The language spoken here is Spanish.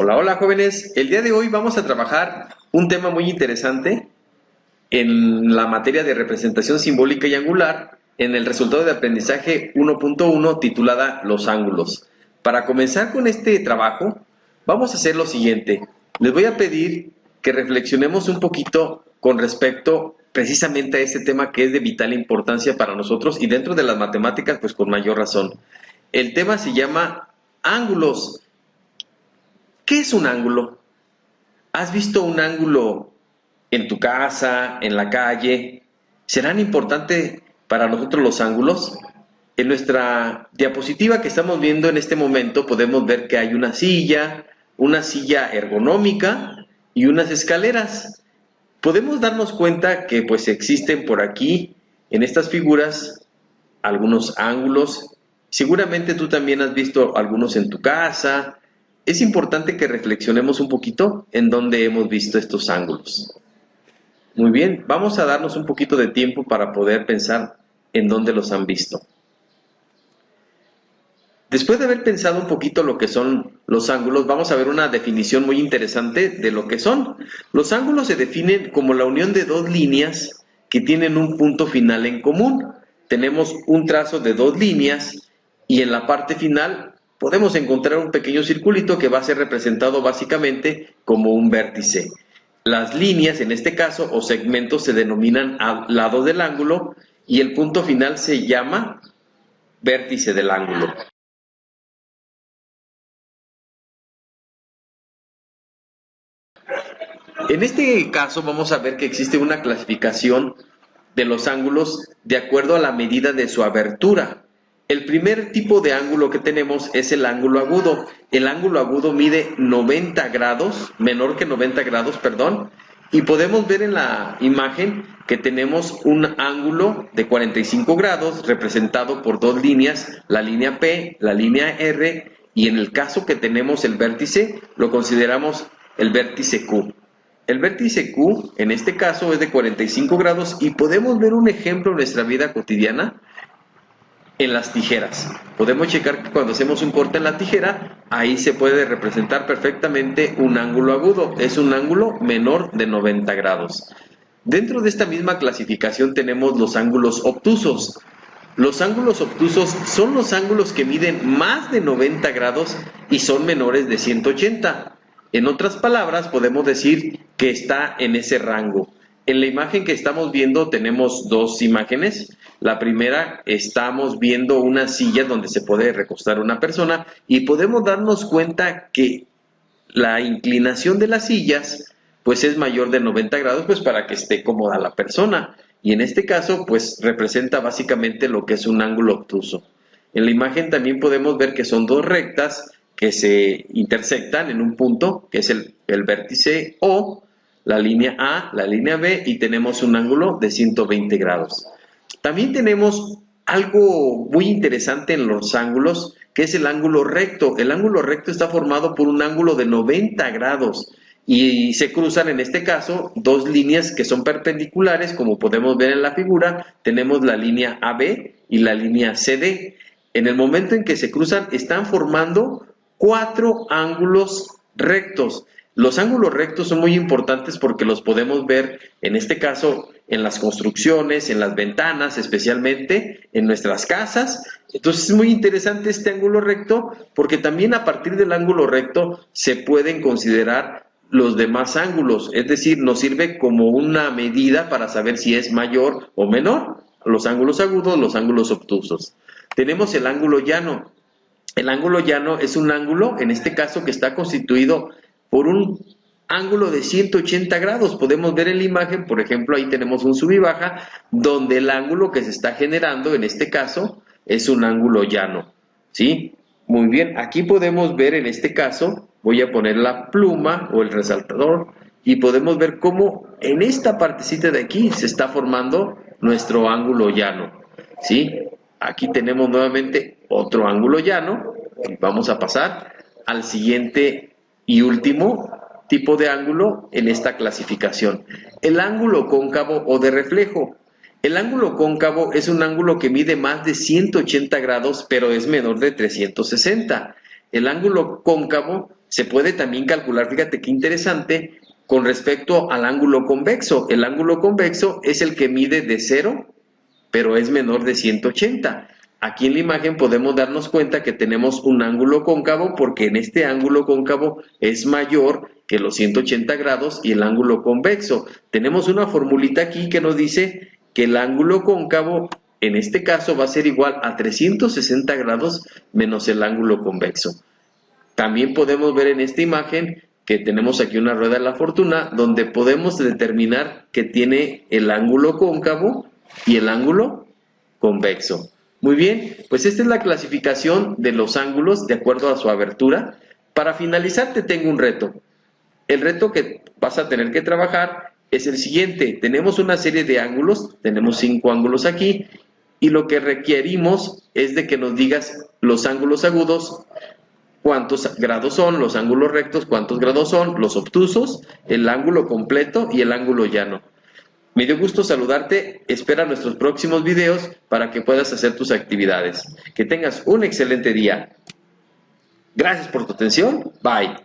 Hola, hola jóvenes. El día de hoy vamos a trabajar un tema muy interesante en la materia de representación simbólica y angular en el resultado de aprendizaje 1.1 titulada Los ángulos. Para comenzar con este trabajo, vamos a hacer lo siguiente. Les voy a pedir que reflexionemos un poquito con respecto precisamente a este tema que es de vital importancia para nosotros y dentro de las matemáticas pues con mayor razón. El tema se llama ángulos. ¿Qué es un ángulo? ¿Has visto un ángulo en tu casa, en la calle? ¿Serán importantes para nosotros los ángulos? En nuestra diapositiva que estamos viendo en este momento podemos ver que hay una silla ergonómica y unas escaleras. Podemos darnos cuenta que pues existen por aquí, en estas figuras, algunos ángulos. Seguramente tú también has visto algunos en tu casa. Es importante que reflexionemos un poquito en dónde hemos visto estos ángulos. Muy bien, vamos a darnos un poquito de tiempo para poder pensar en dónde los han visto. Después de haber pensado un poquito lo que son los ángulos, vamos a ver una definición muy interesante de lo que son. Los ángulos se definen como la unión de dos líneas que tienen un punto final en común. Tenemos un trazo de dos líneas y en la parte final podemos encontrar un pequeño circulito que va a ser representado básicamente como un vértice. Las líneas, en este caso, o segmentos, se denominan lados del ángulo y el punto final se llama vértice del ángulo. En este caso vamos a ver que existe una clasificación de los ángulos de acuerdo a la medida de su abertura. El primer tipo de ángulo que tenemos es el ángulo agudo. El ángulo agudo mide 90 grados, menor que 90 grados, perdón, y podemos ver en la imagen que tenemos un ángulo de 45 grados representado por dos líneas, la línea P, la línea R, y en el caso que tenemos el vértice, lo consideramos el vértice Q. El vértice Q, en este caso, es de 45 grados y podemos ver un ejemplo en nuestra vida cotidiana en las tijeras. Podemos checar que cuando hacemos un corte en la tijera, ahí se puede representar perfectamente un ángulo agudo. Es un ángulo menor de 90 grados. Dentro de esta misma clasificación tenemos los ángulos obtusos. Los ángulos obtusos son los ángulos que miden más de 90 grados y son menores de 180. En otras palabras, podemos decir que está en ese rango. En la imagen que estamos viendo tenemos dos imágenes. La primera, estamos viendo una silla donde se puede recostar una persona y podemos darnos cuenta que la inclinación de las sillas pues es mayor de 90 grados pues para que esté cómoda la persona. Y en este caso pues representa básicamente lo que es un ángulo obtuso. En la imagen también podemos ver que son dos rectas que se intersectan en un punto, que es el vértice O, la línea A, la línea B, y tenemos un ángulo de 120 grados. También tenemos algo muy interesante en los ángulos, que es el ángulo recto. El ángulo recto está formado por un ángulo de 90 grados y se cruzan en este caso dos líneas que son perpendiculares, como podemos ver en la figura. Tenemos la línea AB y la línea CD. En el momento en que se cruzan, están formando cuatro ángulos rectos. Los ángulos rectos son muy importantes porque los podemos ver, en este caso, en las construcciones, en las ventanas, especialmente en nuestras casas. Entonces es muy interesante este ángulo recto porque también a partir del ángulo recto se pueden considerar los demás ángulos. Es decir, nos sirve como una medida para saber si es mayor o menor. Los ángulos agudos, los ángulos obtusos. Tenemos el ángulo llano. El ángulo llano es un ángulo, en este caso, que está constituido por un ángulo de 180 grados. Podemos ver en la imagen, por ejemplo, ahí tenemos un sub y baja, donde el ángulo que se está generando, en este caso, es un ángulo llano, ¿sí? Muy bien, aquí podemos ver en este caso, voy a poner la pluma o el resaltador, y podemos ver cómo en esta partecita de aquí se está formando nuestro ángulo llano, ¿sí? Aquí tenemos nuevamente otro ángulo llano, y vamos a pasar al siguiente y último tipo de ángulo en esta clasificación. El ángulo cóncavo o de reflejo. El ángulo cóncavo es un ángulo que mide más de 180 grados, pero es menor de 360. El ángulo cóncavo Se puede también calcular, fíjate qué interesante, con respecto al ángulo convexo. El ángulo convexo es el que mide de 0, pero es menor de 180. Aquí en la imagen podemos darnos cuenta que tenemos un ángulo cóncavo porque en este ángulo cóncavo es mayor que los 180 grados y el ángulo convexo. Tenemos una formulita aquí que nos dice que el ángulo cóncavo en este caso va a ser igual a 360 grados menos el ángulo convexo. También podemos ver en esta imagen que tenemos aquí una rueda de la fortuna donde podemos determinar que tiene el ángulo cóncavo y el ángulo convexo. Muy bien, pues esta es la clasificación de los ángulos de acuerdo a su abertura. Para finalizar te tengo un reto. El reto que vas a tener que trabajar es el siguiente. Tenemos una serie de ángulos, tenemos 5 ángulos aquí, y lo que requerimos es de que nos digas los ángulos agudos, cuántos grados son, los ángulos rectos, cuántos grados son, los obtusos, el ángulo completo y el ángulo llano. Me dio gusto saludarte, espera nuestros próximos videos para que puedas hacer tus actividades. Que tengas un excelente día. Gracias por tu atención, bye.